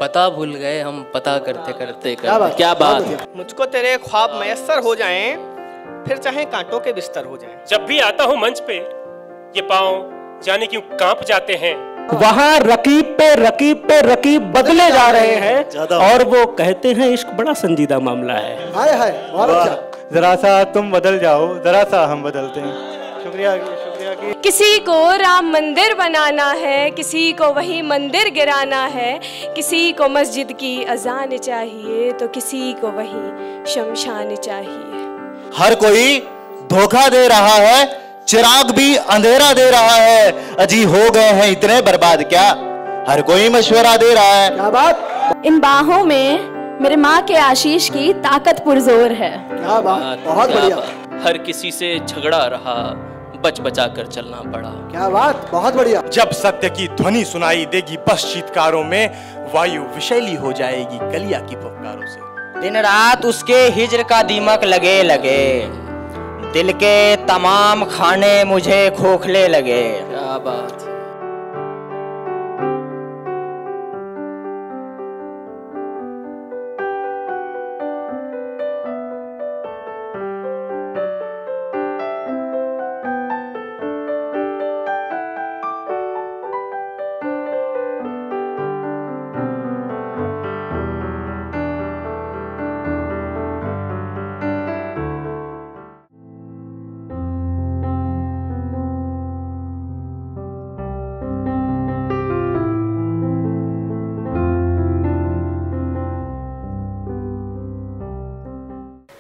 पता भूल गए हम, पता करते करते क्या बात। मुझको तेरे ख्वाब मयस्सर हो जाएं, फिर चाहे कांटों के बिस्तर हो जाएं। जब भी आता हूँ मंच पे ये पाँव जाने क्यों कांप जाते हैं। वहाँ रकीब पे रकीब बदले जा रहे हैं और वो कहते हैं इश्क बड़ा संजीदा मामला है। हाय हाय, बहुत अच्छा। जरा सा तुम बदल जाओ, जरा सा हम बदलते हैं। शुक्रिया की। किसी को राम मंदिर बनाना है, किसी को वही मंदिर गिराना है, किसी को मस्जिद की अजान चाहिए तो किसी को वही शमशान चाहिए। हर कोई धोखा दे रहा है, चिराग भी अंधेरा दे रहा है। अजी हो गए हैं इतने बर्बाद क्या, हर कोई मशवरा दे रहा है। क्या बात। इन बाहों में मेरे माँ के आशीष की ताकत पुरजोर है। क्या बात, बहुत बढ़िया। हर किसी से झगड़ा रहा, बच बचा कर चलना पड़ा। क्या बात, बहुत बढ़िया। जब सत्य की ध्वनि सुनाई देगी बस चीत्कारों में, वायु विषैली हो जाएगी कलिया की फुफकारों से। दिन रात उसके हिज्र का दीमक लगे लगे, दिल के तमाम खाने मुझे खोखले लगे। क्या बात।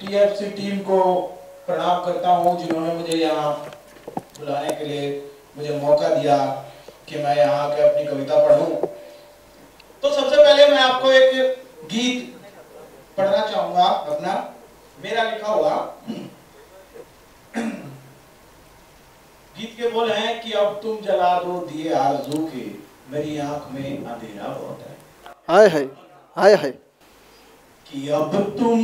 टीएफसी टीम को प्रणाम करता हूं, जिन्होंने मुझे यहाँ बुलाने के लिए मुझे मौका दिया कि मैं यहाँ के अपनी कविता पढ़ूं। तो सबसे पहले मैं आपको एक गीत पढ़ना चाहूंगा, अपना मेरा लिखा हुआ। गीत के बोल हैं कि अब तुम जला दो दिए आरज़ू के, मेरी आंख में अंधेरा बहुत है। हाय हाय, हाय हाय। कि अब तुम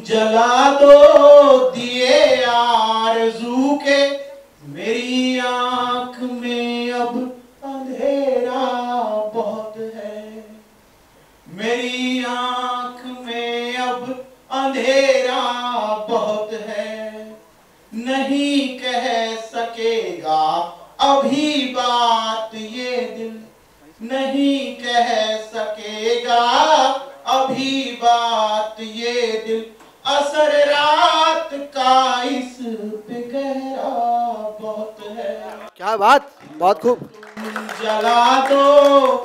जला दो दिए आरज़ू के, मेरी आंख में अब अंधेरा बहुत है। मेरी आंख में अब अंधेरा बहुत है। नहीं कह सकेगा अभी बात ये दिल, नहीं कह सकेगा अभी बात ये दिल। असर रात का इस पे गहरा बहुत है। क्या बात, बहुत खूब। जला दो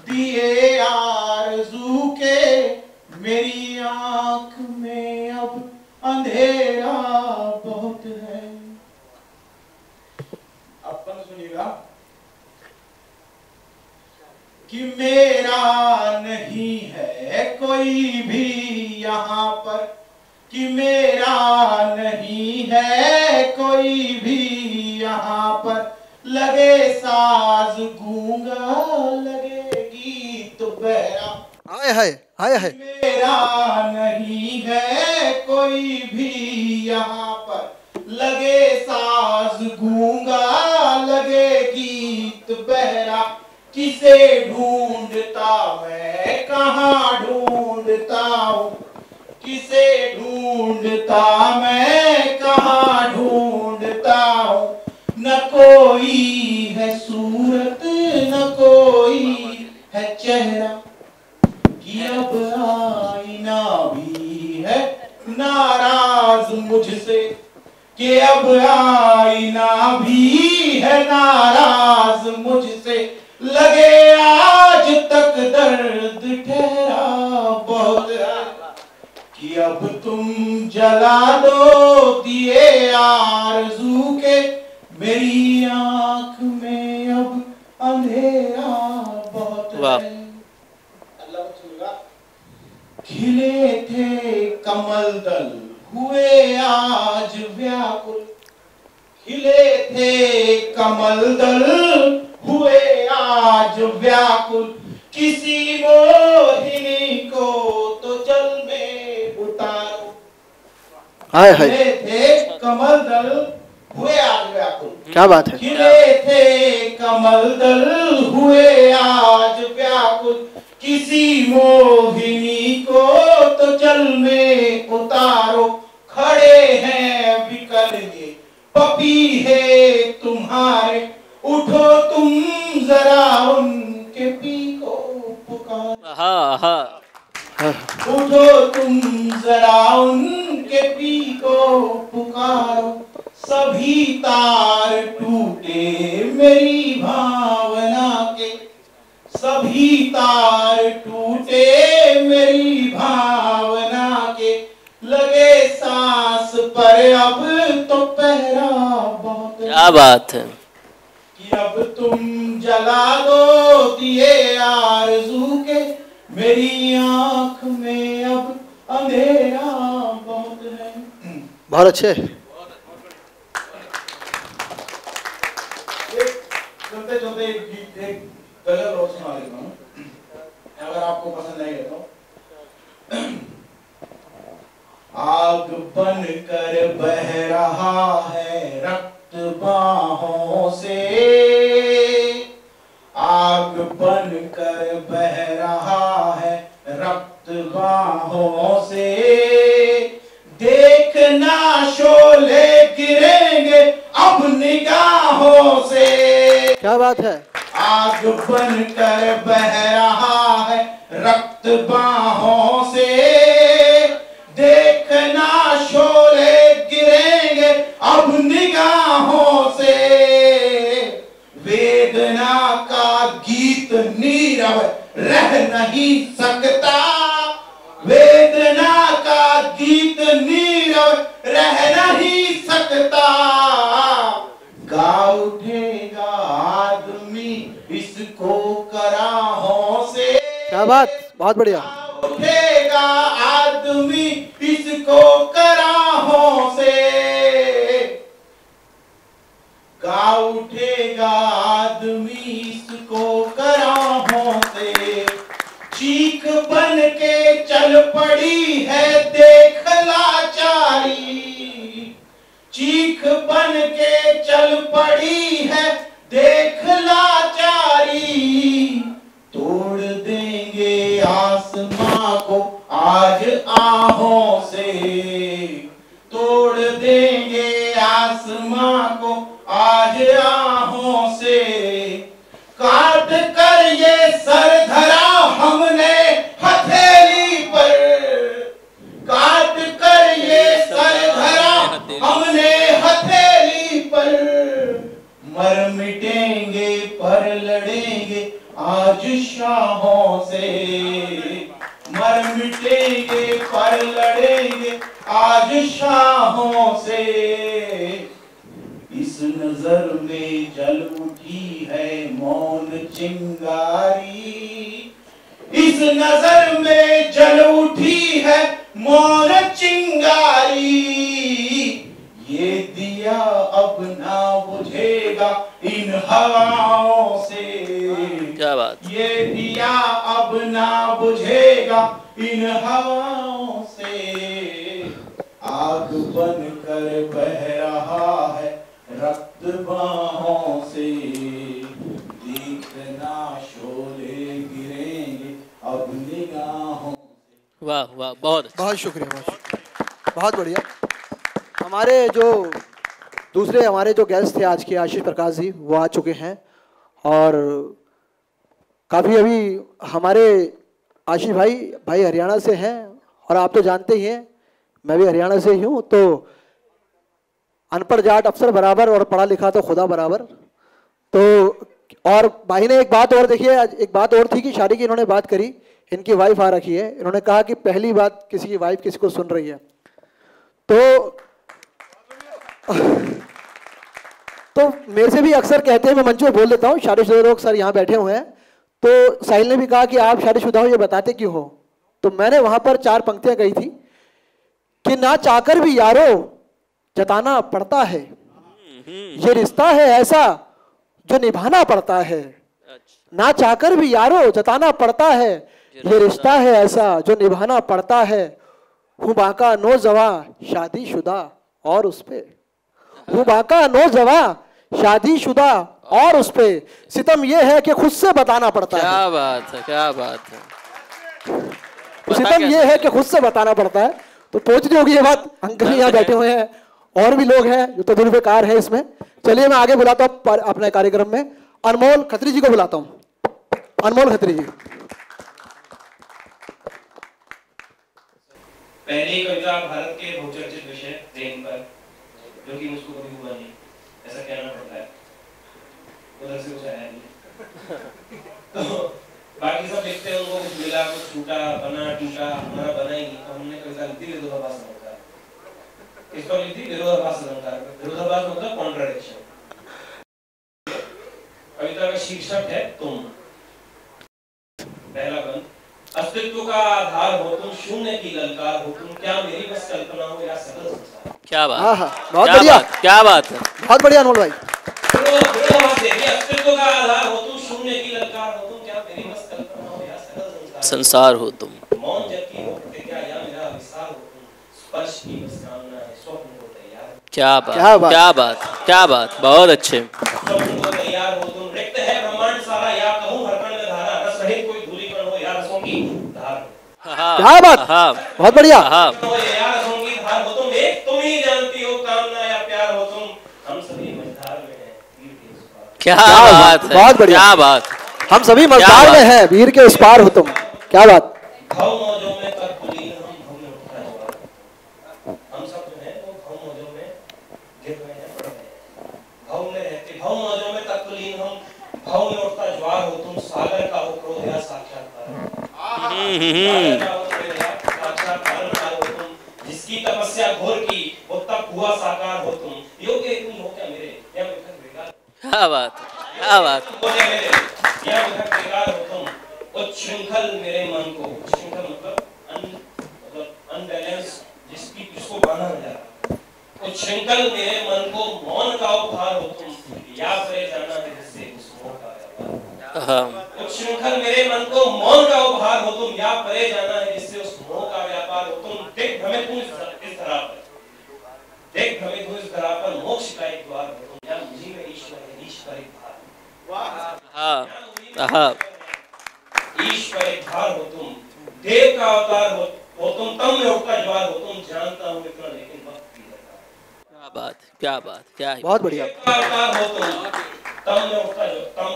दिए आरज़ू के, मेरी आंख में अब अंधेरा बहुत है। अपन सुनिएगा कि मेरा नहीं है कोई भी यहाँ पर, कि मेरा नहीं है कोई भी यहाँ पर। लगे साज गूंगा, लगे गीत बहरा। हाय हाय, हाय हाय। मेरा नहीं है कोई भी यहाँ पर, लगे साज गूंगा, लगे गीत बहरा। किसे ढूंढता मैं कहाँ ढूंढता हूँ, किसे ढूंढता मैं कहाँ ढूंढता हूँ। न कोई है सूरत न कोई है चेहरा, कि अब आईना भी है नाराज मुझसे, कि अब आईना भी है नाराज मुझसे। लगे आज तक दर्द ठहरा बहुत है, कि अब तुम जला दो दिए आरज़ू के, मेरी आंख में अब अंधेरा बहुत है। अल्लाह सुनेगा। खिले थे कमल दल हुए आज व्याकुल, खिले थे कमल दल हुए आज व्याकुल। किसी मोहिनी को तो जल में उतारो। हाय हाय। खिले थे कमल दल हुए आज व्याकुल। क्या बात है। खिले थे कमल दल हुए आज व्याकुल, किसी मोहिनी को तो जल में उतारो, खड़े हैं विकल ये पपीहे तुम्हारे, उठो तुम जरा उनके पी को पुकारो, उठो तुम जरा उनके पी को पुकारो, सभी तार टूटे मेरी भावना के, सभी तार टूटे मेरी भावना के, लगे सांस पर अब तो पहरा बहुत। क्या बात है। कि अब तुम जला दो दिए आरज़ू के, मेरी आंख में अब अंधेरा बहुत है। बहुत अच्छे। चलते चलते एक गजल और सुना देता हूँ, अगर आपको पसंद नहीं है तो। आग बन कर बह रहा है रक्त बाहों से, आग बन कर बह रहा है रक्त बाहों से, देखना शोले गिरेंगे अब निगाहों से। क्या बात है। आग बन कर बह रहा है रक्त बाहों से, देखना शोले गिरेंगे अब निगाहों से, वेदना का गीत नीरव रह नहीं सकता, वेदना का गीत नीरव रह नहीं सकता, गा उठेगा आदमी इसको कराहों से। क्या बात, बहुत बढ़िया। उठेगा आदमी इसको कराहों से, गा उठेगा आदमी इसको कराहों से, चीख बन के चल पड़ी है देख लाचारी, चीख बन के चल पड़ी है देख लाचारी, तोड़ देंगे आसमां को आज आहों से, तोड़ देंगे आसमां को आज आहों से, काट कर ये सर धरा हमने हथेली पर, काट कर ये सर धरा हमने हथेली पर, मर मिटेंगे पर लड़ेंगे आज शाहों से, मर मिटेंगे पर लड़ेंगे आज शाहों से, इस नजर में जल उठी है मौन चिंगारी, इस नजर में जल उठी है मौन चिंगारी, ये दिया अब ना बुझेगा इन हवाओं से। क्या बात। ये दिया अब ना बुझेगा इन हवाओं से, आग बन कर बह रहा है रक्त बाहों से, देखना शोले गिरेंगे अब निगाहों से। वाह वाह, बहुत बहुत शुक्रिया, बहुत बढ़िया। हमारे जो दूसरे हमारे जो गेस्ट थे आज के, आशीष प्रकाश जी, वो आ चुके हैं और काफ़ी अभी हमारे आशीष भाई हरियाणा से हैं और आप तो जानते ही हैं मैं भी हरियाणा से ही हूँ, तो अनपढ़ जाट अफसर बराबर और पढ़ा लिखा तो खुदा बराबर। तो और भाई ने एक बात और देखिए, एक बात और थी कि शादी की इन्होंने बात करी, इनकी वाइफ आ रखी है, इन्होंने कहा कि पहली बात किसी की वाइफ किसी को सुन रही है, तो मेरे से भी अक्सर कहते हैं, मैं मंच में बोल देता हूँ, शादीशुदा लोग सर यहाँ बैठे हुए हैं, तो साहिल ने भी कहा कि आप शादीशुदा हो, ये बताते क्यों हो? तो मैंने वहां पर 4 पंक्तियां गई थी कि ना चाहकर भी यारो जताना पड़ता है, ये रिश्ता है ऐसा जो निभाना पड़ता है, ना चाहकर भी यारो जताना पड़ता है, ये रिश्ता है ऐसा जो निभाना पड़ता है, हूँ बाका नौजवां शादीशुदा और उस पे हूँ बाका नौजवान शादीशुदा और उस पे सितम ये है कि खुद से बताना पड़ता है। क्या बात है, क्या बात है। सितम ये है कि खुद से बताना पड़ता है। तो पहुंचनी होगी ये बात। अंकल यहाँ बैठे हुए हैं और भी लोग हैं जो तजुर्बेकार है इसमें। चलिए मैं आगे बुलाता हूँ अपने कार्यक्रम में अनमोल खत्री जी को बुलाता हूँ। अनमोल खत्री जी। पहली कविता भारत के बहुचर्चित विषय प्रेम पर, जो कि मुझको कभी हुआ नहीं, ऐसा कहना पड़ता है, उधर से कुछ आया नहीं। तो बाकी सब लिखते हैं उनको कुछ मिला, कुछ छूटा, बना टूटा, हमारा बना ही नहीं। तो हमने कविता लिखी विरोधाभास अलंकार। इसको लिखी विरोधाभास अलंकार। विरोधाभास मतलब कॉन्ट्राडिक्शन। कविता का शीर्षक है तुम। पहला बंद। अस्तित्व का आधार हो तुम, शून्य की ललकार हो तुम, क्या मेरी बस कल्पना हो या सकल संसार। क्या बात। बहुत बढ़िया, क्या बात है, बहुत बढ़िया अनमोल भाई। अस्तित्व का आधार हो तुम, शून्य की ललकार हो तुम, क्या मेरी बस कल्पना हो या सकल संसार हो तुम। मौन जबकि हो प्रतिज्ञा या मेरा विस्तार हो तुम, स्पर्श की बस कामना है स्वप्न को तैयार। क्या बात, क्या बात, क्या बात, बहुत अच्छे। स्वप्न को तैयार हो तुम, रिक्त है ब्रह्मांड सारा या कहूं हर कण में धारा, रस रहित कोई धूलिकण हो या रसों की धार। क्या बात, बहुत बढ़िया। या रसों की धार हो तुम, एक तुम ही जानती हो कामना या प्यार हो तुम, हम सभी मझधार में हैं वीर के उस पार। क्या बात है, बहुत बढ़िया, क्या बात। हम सभी मझधार में हैं वीर के उस पार हो तुम। क्या बात। भव मौजों में कर कुलीन हम, भव में उठा ज्वार। हम सब जो हैं वो भव मौजों में गिर रहे हैं, पड़ रहे हैं। भव में रहते, भव मौजों में कर कुलीन हम, भव में उठता ज्वार हो तुम, सागर का हो क्रोध या साक्षात्कार हो तुम, जिसकी तपस्या घोर की वो तप हुआ साकार हो तुम, योग्य तुम हो क्या मेरे या मिथक बेकार। क्या बात, क्या बात। हो क्या मेरे या मिथक बेकार हो तुम, उच्छृंखल मेरे मन को, उच्छृंखल मतलब अनबैलेंस, जिसको बांधा जा रहा। उच्छृंखल मेरे मन को मौन का उपहार हो तुम, या परे जाना है जिससे उस मोह का व्यापार। उच्छृंखल मेरे मन को मौन का उपहार हो तुम, या परे जाना है जिससे उस मोह का व्यापार हो तुम। देख भ्रमित हूं इस धरा पर, देख भ्रमित हूं इस धरा पर, मोक्ष का एक द्वार हो तुम, या मुझी में ईश्वर है, ईश्वर एक भार। ईश्वर एक भार हो तुम, देव का अवतार हो तुम, तम में उठता ज्वार हो तुम, जानता हूं इतना लेकिन वक्त की दरकार। क्या बात, क्या बात, क्या है। बहुत बढ़िया। देव का अवतार हो तुम, तम में उठता तम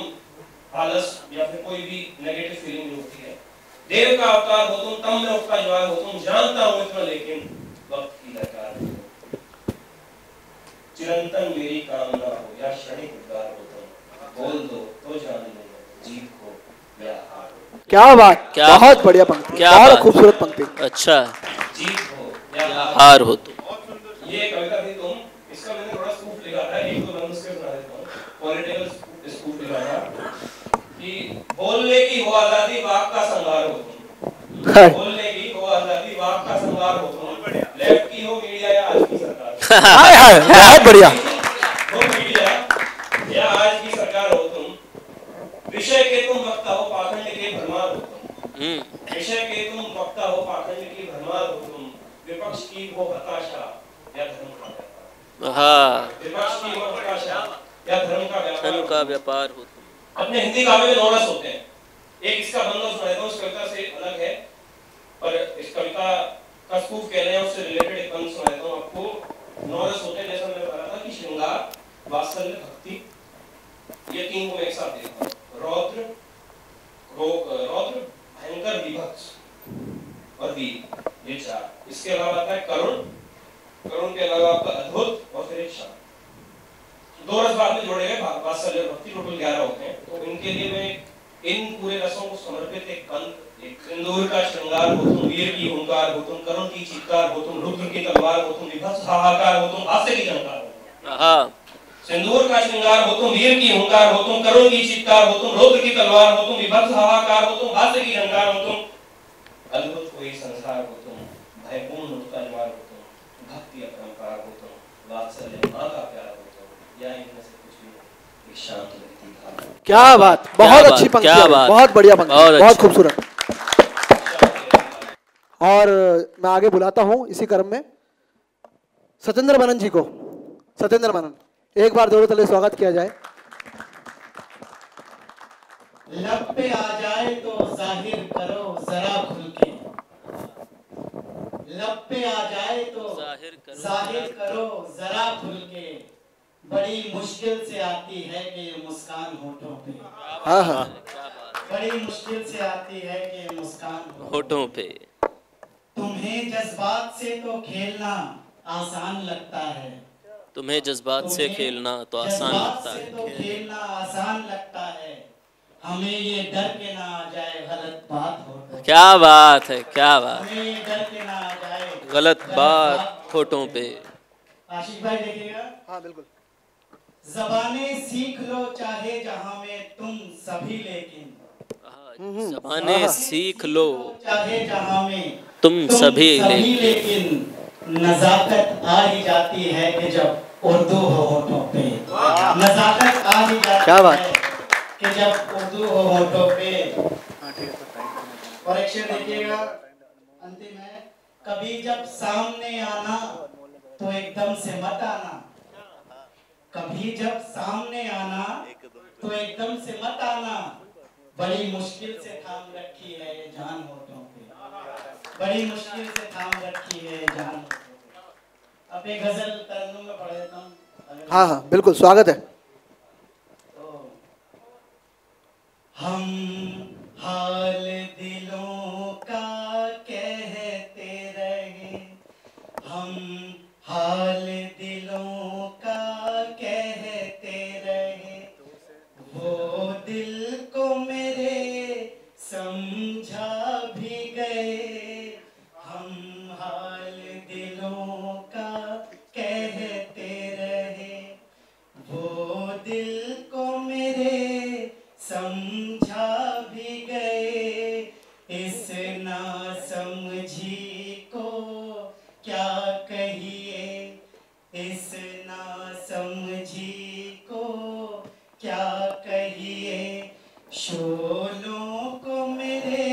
आलस या फिर कोई भी नेगेटिव फीलिंग जो होती है, देव का अवतार हो तुम, तम में उठता ज्वार हो तुम, जानता हूं इतना लेकिन वक्त की दरकार। चिरंतन मेरी कामना हो या क्षणिक उद्गार हो तुम, बोल दो तो जान लो जीत हो या हार हो। क्या बात, बहुत बढ़िया पंक्ति, बहुत खूबसूरत पंक्ति। अच्छा, जीत हो या हार हो तुम। ये कविता थी तुम। इसका मैंने थोड़ा स्कूप लिखा था, एक दो लाइन उसके सुना देता हूँ। पॉलिटिकल स्कूप लिखा था कि बोलने की हो आजादी, वाक का संहार हो तुम। बोलने की हो आजादी, वाक का संहार हो तुम, लेफ्ट की हो मीडिया या आज की सरकार। बहुत बढ़िया। हो मीडिया या आज की सरकार हो तुम, विषय के तुम वक्ता हो, पाखंड के भरमार हो तुम। विषय के तुम वक्ता हो, पाखंड की भरमार हो तुम, विपक्ष की हो हताशा या धर्म का व्यापार। विपक्ष की हो हताशा या धर्म का व्यापार हो तुम। अपने हिंदी काव्य में 9 रस होते हैं। एक इसका बंदा सुनाता हूं, इस कविता से अलग है, पर इस कविता का स्कूप कह रहे हैं, उससे रिलेटेड एक बंद सुनाता हूं आपको। 9 रस होते हैं, जैसा मैंने बताया था कि श्रृंगार, वात्सल्य, भक्ति, ये 3 को मैं एक साथ देखता हूं। रौद्र, भयंकर, विभत्स और वीर, ये 4। इसके अलावा आता है करुण, करुण के अलावा आपका अद्भुत और फिर एक शांत। 2 रस बाद में जोड़े गए, वात्सल्य और भक्ति, टोटल 11 होते हैं। तो इनके लिए मैं इन पूरे रसों को समर्पित एक बंद, एक सिंदूर का श्रृंगार हो तुम, वीर की हुंकार हो तुम, करुण की चीत्कार हो तुम, रुद्र की तलवार हो तुम, विभत्स हाहाकार हो तुम, हास्य की झंकार हो तुम। सिंदूर का श्रृंगार हो तुम, वीर की हुंकार हो तुम, करुण की चीत्कार हो तुम, रुद्र की तलवार हो तुम, विभत्स हाहाकार हो तुम, हास्य की झंकार हो तुम, अद्भुत कोई संसार हो तुम, भयपूर्ण तलवार हो तुम, भक्ति अपरंपार हो तुम, वात्सल्य मां का प्यार हो तुम, या इनमें से कुछ भी एक शांत व्यक्ति था। क्या बात, बहुत अच्छी पंक्ति, बहुत बढ़िया पंक्ति, बहुत खूबसूरत। और मैं आगे बुलाता हूं इसी क्रम में सतेंद्र बनन जी को। सत्येंद्र मेनन, एक बार जोरों तले स्वागत किया जाए। लब पे आ जाए तो जाहिर करो जरा खुल के, लब पे आ जाए तो जाहिर करो जरा खुल के, बड़ी मुश्किल से आती है कि ये मुस्कान होठों पे। हाँ हाँ, बड़ी मुश्किल से आती है कि ये मुस्कान होठों पे। तुम्हें जज्बात से तो खेलना आसान लगता है, तुम्हें जज्बात से खेलना तो आसान लगता है, तो खेलना आसान लगता है, हमें ये डर के ना आ जाए गलत बात हो। क्या बात है, क्या बात, हमें ये डर के ना आ जाए गलत बात होठों पे। आशीष भाई देखिएगा। हाँ बिल्कुल। ज़बाने सीख लो चाहे जहां में तुम सभी, लेकिन ज़बाने सीख लो चाहे जहां में तुम सभी, लेकिन नजाकत आ ही जाती है कि जब उर्दू हो होठों पे। नजाकत आ ही जाती क्या बात है कि जब उर्दू हो होठों पे। करेक्शन देखिएगा, अंतिम है। कभी जब सामने आना तो एकदम से मत आना, कभी जब सामने आना तो एकदम से मत आना, बड़ी मुश्किल से थाम रखी है ये जान होठों पे, बड़ी मुश्किल से थाम रखी है ये जान। अब एक गजल तरन्नुम में पढ़ देता हूँ। हाँ हाँ बिल्कुल, स्वागत है। तो हम हाल दिलों का कहते रहे, हम हाल दिलों का कहते रहे, वो दिल को मेरे समझा भी गए, हम हाल दिलों का कहते रहे, वो दिल को मेरे समझा भी गए, इस नासमझी को क्या कहिए, इस नासमझी को क्या कहिए, शोलों को मेरे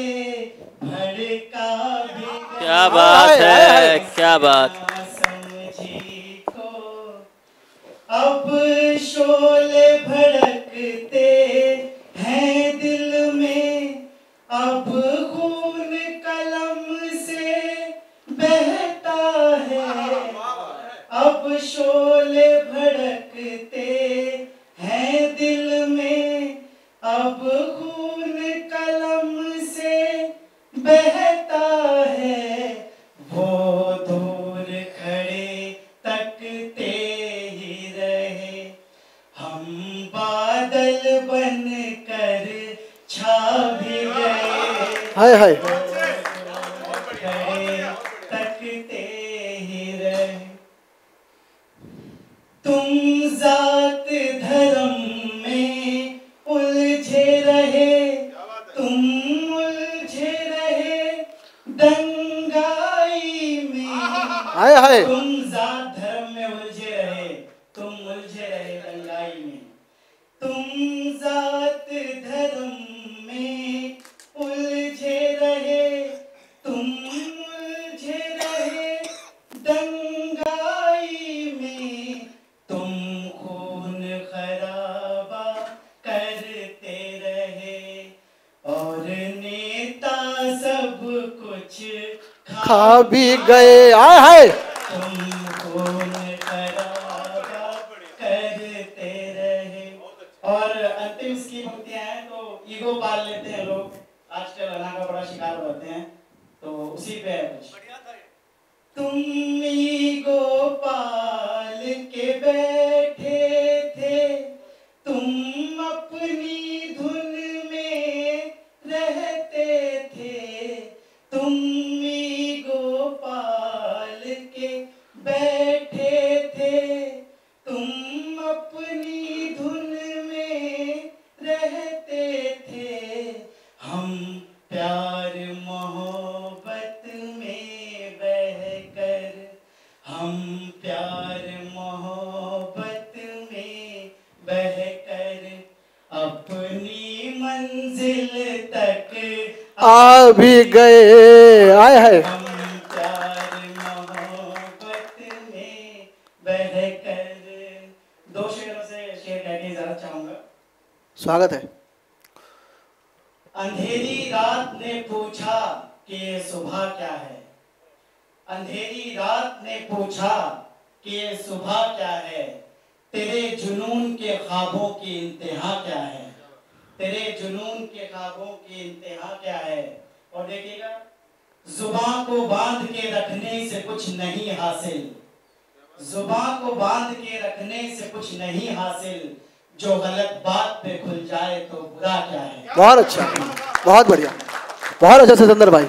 भड़का भी गए। क्या बात है, क्या बात। समझी को अब शोले भड़कते हैं दिल में, अब खून कलम से बहता है, अब शोले भड़कते हैं दिल में, अब खून कलम से बहता है, वो दूर खड़े तकते ही रहे, हम बादल बन कर छा भी गए, हाय हाय, खड़े तकते ही रहे, तुम जात धर्म में उलझे रहे, तुम उलझे रहे दंगाई में, हाय हाय, तुम जात धर्म में उलझे रहे, तुम उलझे रहे दंगाई में, तुम जात धर्म में उलझे रहे, तुम उलझे रहे दंगाई में, तुम खून खराबा करते रहे, और नेता सब कुछ खा भी गए। हाय हाय, तुम खून खराबा करते रहे। और अंतिम इसकी पंक्तियां हैं, तो ईगो पाल लेते हैं लोग, आजकल अना का बड़ा शिकार होते हैं, तो उसी पे है कुछ। तुम ईगो पाल के बैठे थे, तुम अपनी धुन में रहते थे, तुम ईगो पाल के बैठे थे, तुम अपनी धुन में रहते थे, हम प्यार मोहब्बत में बहकर, हम प्यार मोहब्बत में बहकर, अपनी मंजिल तक आ भी गए। हाय हाय, हम प्यार मोहब्बत में बहकर तरफ से शेर कह के इजाजत चाहूंगा। स्वागत है। अंधेरी रात ने पूछा कि ये सुबह क्या है, अंधेरी रात ने पूछा कि ये सुबह क्या है, तेरे जुनून के ख्वाबों की इंतहा क्या है, तेरे जुनून के ख्वाबों की इंतहा क्या है। और देखिएगा, जुबान को बांध के रखने से कुछ नहीं हासिल, जुबान को बांध के रखने से कुछ नहीं हासिल, जो गलत बात पे खुल जाए तो बुरा क्या है। बहुत अच्छा, बहुत बढ़िया, बहुत अच्छा सतेंद्र भाई।